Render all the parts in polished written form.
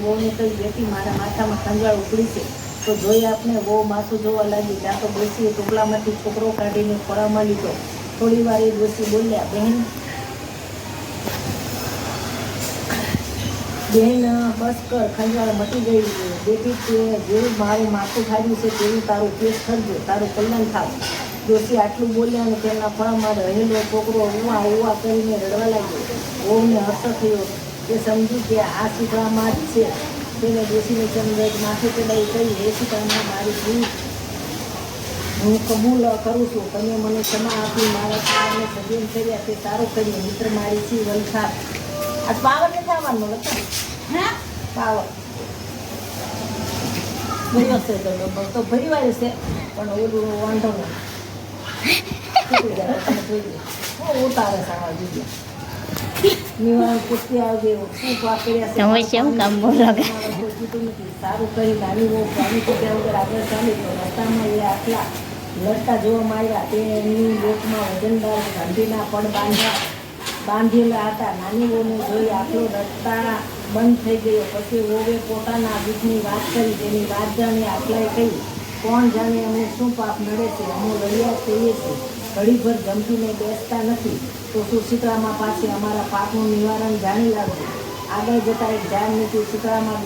વહુને કહી બેટી મારા માથામાં ખંજવાળ ઉપડી છે. તો જોઈ આપને વહુ માથું જોવા લાગી. ત્યાં તો ડોશીએ ટોપલામાંથી છોકરો કાઢીને ખોળામાં લીધો. થોડી વાર એ ડોશી બોલ્યા, બહેન બસ કર, ખંજવાળ મટી ગઈ. બેટી તે જેવું મારું માથું ખાધું છે તેવું તારું પેટ ખરજો, તારું કલ્યાણ થાવ. ડોશી આટલું બોલ્યા અને તેમના ખોળામાં રહેલો છોકરો ઉવા ઉવા કરીને રડવા લાગ્યો. વહુને હર્ષ થયો. એ સમજી કે આ શીતળામાં જ છે. તેને ડોશીને ચંદ્રજ માથે ચડાવી કહી, હે શીતળામાં, મારી ભૂલ હું કબૂલ કરું છું. તમે મને ક્ષમા આપી મારા પાવરને સજીવન કર્યા તે સારું કર્યું. મિત્ર મારી છી વલખા. આ પાવર નથી આવવાનો લખા પાવર ભર્યો છે તો ભરી વાર છે પણ ઓલું વાંધો નહીં ઉતારે સાવા જોઈએ. નિવારણ પૂછતી આવજે શું પાપ કર્યા છે સારું કરી નાની બહુ પાણી પીધા વગર આગળ ચાલી. તો રસ્તામાં એ આટલા લડતા જોવામાં આવ્યા. તેની લોકમાં વજનદાર ગાંધીના પડ બાંધેલા હતા. નાની વહુને જોઈ આટલો રડતા બંધ થઈ ગયો. પછી વહુએ પોતાના દુઃખની વાત કરી. તેની વાત જાણી આટલાએ કહી, કોણ જાણે અમને શું પાપ નડે છે. અમે લડ્યા થઈએ છીએ, ઘડીભર જમતીને બેસતા નથી. તો શું શીતળામાં પાસે અમારા પાપનું નિવારણ જાણી લાવજો. આગળ જતાં એક ઝાડ નીચે શીતળામાં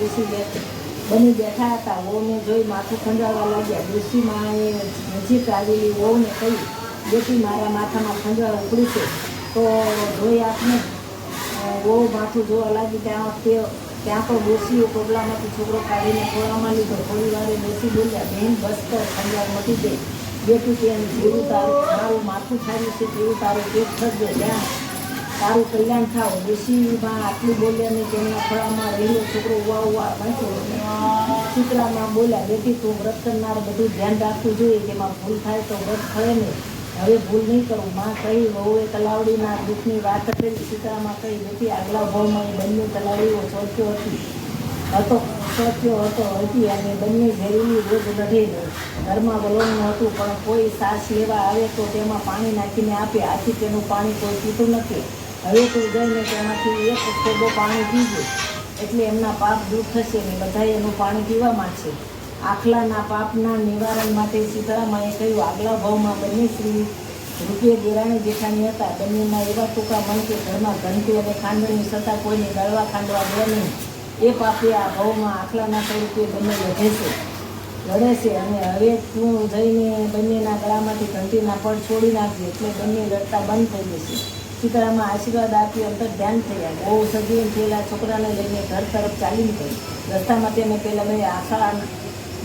બની બેઠા હતા. વહુને જોઈ માથું ખંજવાળવા લાગ્યા. ડોશીમાએ નજીક આવેલી વહુને કહ્યું, બેટી મારા માથામાં ખંજવાળ ઉપડી છે. તો જોઈ આપને વહુ માથું જોવા લાગી. ત્યાં પણ ડોશીએ ટોપલામાંથી છોકરો કાઢીને ખોળામાં લીધો. થોડી વારે ડોશી બોલ્યા, બહેન બસ કર, ખંજવાળ મટી ગઈ. બેટી તેને જેવું મારું માથું ખાયું છે તેવું તારું પેટ ખરજો, ત્યાં તારું કલ્યાણ થાવ. ડોશીમાં આટલું બોલ્યા ને તેમના ખોળામાં રહેલો છોકરો ઉવા ઉવા વાંચ્યો. શીતળામાં બોલ્યા, બેટી તું વ્રત કરનાર બધું ધ્યાન રાખવું જોઈએ. તેમાં ભૂલ થાય તો વ્રત ફળે નહીં. હવે ભૂલ નહીં કરું. માં કહી. વહુએ તલાવડીના દુઃખની વાત કરી. શીતળામાં કહી, બેટી આગલા ભાવમાં એ બંને તલાવડીઓ સોચ્યો હતી અને બંને ઝેરીલી રોજ લડે. ઘરમાં વલોણું હતું પણ કોઈ સાસ લેવા આવે તો તેમાં પાણી નાખીને આપે. આથી તેનું પાણી કોઈ પીતું નથી. હવે તું જઈને તેમાંથી એક ખોબો પાણી પીજે, એટલે એમના પાપ દૂર થશે ને બધા એનું પાણી પીવામાં છે. આખલાના પાપના નિવારણ માટે શીતળામાએ કહ્યું, આગલા ભાવમાં બંને શ્રી રૂપિયે દેરાણી જેઠાણી હતા. બંનેના એવા ટૂંકા મન કે ઘરમાં ઘંટી અને ખાંડણી છતાં કોઈને દળવા ખાંડવા દે નહીં. એ પાપે આ ભાવમાં આખલાના સ્વરૂપે બંને લડે છે અને હવે તું જઈને બંનેના ગળામાંથી ઘંટીના પડ છોડી નાખજે, એટલે બંને લડતા બંધ થઈ જશે. શીતળામાં આશીર્વાદ આપી અંતર ધ્યાન થયા. બહુ સજીવન થયેલા છોકરાને લઈને ઘર તરફ ચાલી નીકળી. રસ્તામાં તેને પહેલાં બે આખલા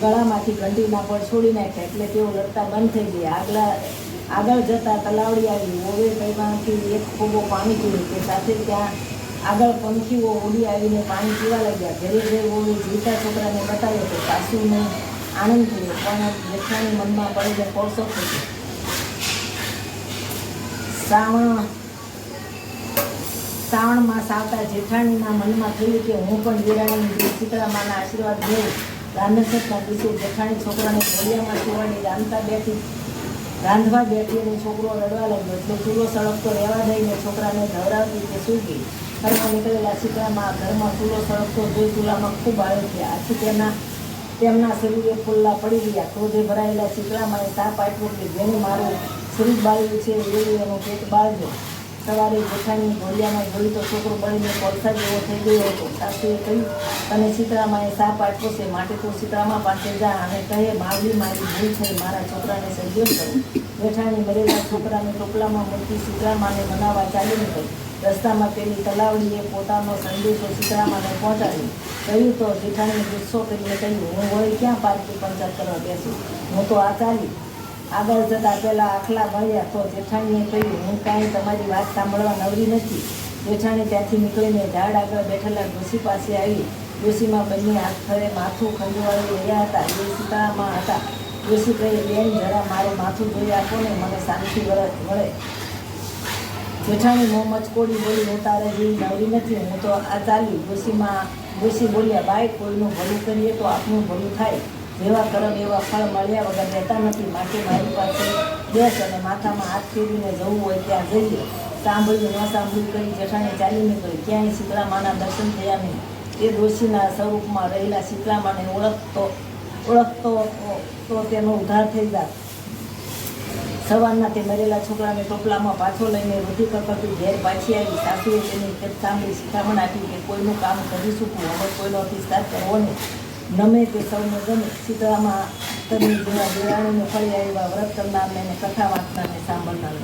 ગળામાંથી ઘંટીના પડ છોડી નાખ્યા, એટલે તેઓ લડતા બંધ થઈ ગયા. આગળ જતાં તલાવડી આવી. વહુએ તેમાંથી એક ખોબો પાણી પીધું. તે સાથે ત્યાં આગળ પંખીઓ ઉડી આવીને પાણી પીવા લાગ્યા. ઘરે ઘરે વહુએ જીવતા છોકરાને બતાવ્યો તો સાસુને આનંદ થયો, પણ જેઠાણી મનમાં પડેલો કોળસો થયો. શ્રાવણ માસ આવતા જેઠાણીના મનમાં થયું કે હું પણ દેરાણી શીતળામાના આશીર્વાદ લઉં. રાંધણસઠના દિવસે જેઠાણી છોકરાને ઘોડિયામાં સુવાડી રાંધવા બેઠી અને છોકરો રડવા લાગ્યો. એટલે ચૂલો સળગતો રહેવા દઈને છોકરાને ધવરાવતી તે સૂઈ ગઈ. ઘરમાં નીકળેલા શીતળામાં ઘરમાં ચૂલો સળગતો જોઈ ચૂલામાં ખૂબ આવ્યો છે. આથી તેમના શરીરે ફૂલ્લા પડી ગયા. ક્રોધે ભરાયેલા શીતળામાએ સાપ આપ્યો કે જેને મારું શરીર બાળ્યું છે એવું એનું પેટ બાળજો. સવારે જેઠાણી ઘોડિયામાં જોઈ તો છોકરો બળીને કોલસા જેવો થઈ ગયો હતો. સાસુએ કહ્યું, તને શીતળામાએ સાપ આપ્યો છે, માટે તું શીતળામા પાસે જા અને કહે, મારી ભૂલ થઈ, મારા છોકરાને સજીવ કરું. જેઠાણી મરેલા છોકરાને ટોપલામાં મૂકી શીતળામાને મનાવવા ચાલી નીકળી. રસ્તામાં પેલી તલાવડીએ પોતાનો સંદેશો શીતળામાને પહોંચાડ્યો. કહ્યું તો જેઠાણીએ ગુસ્સો કરીને કહ્યું, હું વળી ક્યાં પારકી પંચાયત કરવા બેસું, હું તો આ ચાલી. આગળ જતાં પહેલાં આખલા મળ્યા તો જેઠાણીએ કહ્યું, હું કાંઈ તમારી વાત સાંભળવા નવરી નથી. જેઠાણી ત્યાંથી નીકળીને ઝાડ આગળ બેઠેલા ડોશી પાસે આવી. ડોશીમાં બંને હાથ ફરે માથું ખંજવાળી રહ્યા હતા. એ શીતળામાં હતા. ડોશી કહે, બેન જરા મારું માથું જોઈ આપો ને, મને શાંતિ વળે. જેઠાણી મોં મચકોડી બોલી, હું તારે જેવી નવરી નથી, હું તો આ ચાલી. ડોશી બોલ્યા, બાઈ, કોઈનું ભલું કરીએ તો આપનું ભલું થાય. જેવા કરમ એવા ફળ મળ્યા વગર રહેતા નથી. માટે મારી પાસે બેસ અને માથામાં હાથ ફેરવીને જવું હોય ત્યાં જઈએ. સાંભળ્યું ન સાંભળ્યું કરી જેઠાણી ચાલી નીકળી. ક્યાંય શીતળામાના દર્શન થયા નહીં. એ ડોશીના સ્વરૂપમાં રહેલા શીતળામાને ઓળખતો તો તેનો ઉદ્ધાર થઈ જાત. સવારના તે મરેલા છોકરાને ટોપલામાં પાછો લઈને રૂઢી કરતી ઘેર પાછી આવી. સાસુએ તેની સાંભળી શિખામણ આપી કે કોઈનું કામ કરી શકું, હવે કોઈનો અતિસ્તાર કરવો નહીં, નમે તે સૌને ગમે. શીતળામાં તની જેવા દેરાણીને ફળી આવ્યા વ્રત કરનારને અને કથા વાંચનારને સાંભળનાર